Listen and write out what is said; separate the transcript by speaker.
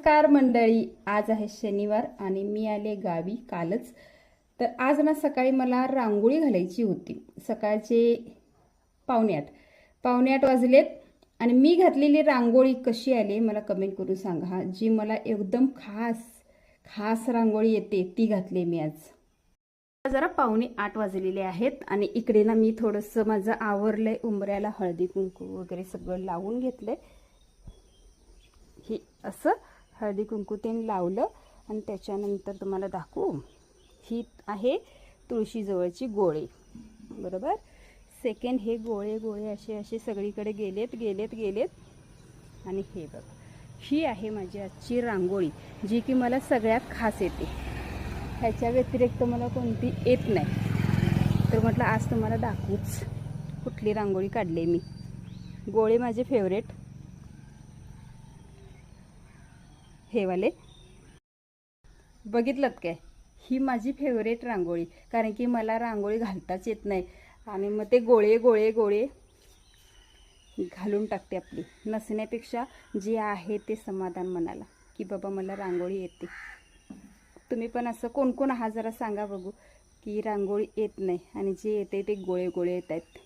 Speaker 1: नमस्कार मंडळी, आज आहे शनिवार आणि मी आले गावी कालच. तर आज ना सकाळी मला रांगोळी घालायची होती. सकाळचे पावणे आठ वाजलेत आणि मी घातलेली रांगोळी कशी आली मला कमेंट करून सांगा. जी मला एकदम खास खास रांगोळी येते ती घातली मी आज. जरा 7:45 वाजलेले आहेत आणि इकडे ना मी थोडंसं माझं आवरलंय. उंबऱ्याला हळदी कुंकू वगैरे सगळं लावून घेतलंय. हे असं हळदी कुंकू ते लावलं आणि त्याच्यानंतर तुम्हाला दाखवू. ही आहे तुळशीजवळची गोळे, बरोबर. सेकंड हे गोळे गोळे असे असे सगळीकडे गेलेत आणि हे बघ, ही आहे माझी आजची रांगोळी, जी की मला सगळ्यात खास येते. ह्याच्या व्यतिरिक्त मला कोणती येत नाही. तर म्हटलं आज तुम्हाला दाखवूच कुठली रांगोळी काढली मी. गोळे माझे फेवरेट हे वाले, बघितलं काय. ही माझी फेवरेट रांगोळी, कारण की मला रांगोळी घालताच येत नाही आणि मग ते गोळे गोळे गोळे घालून टाकते. आपली नसण्यापेक्षा जे आहे ते समाधान मनाला, की बाबा मला रांगोळी येते. तुम्ही पण असं कोण कोण आहात जरा सांगा बघू, की रांगोळी येत नाही आणि जे येते ते गोळे गोळे येत आहेत.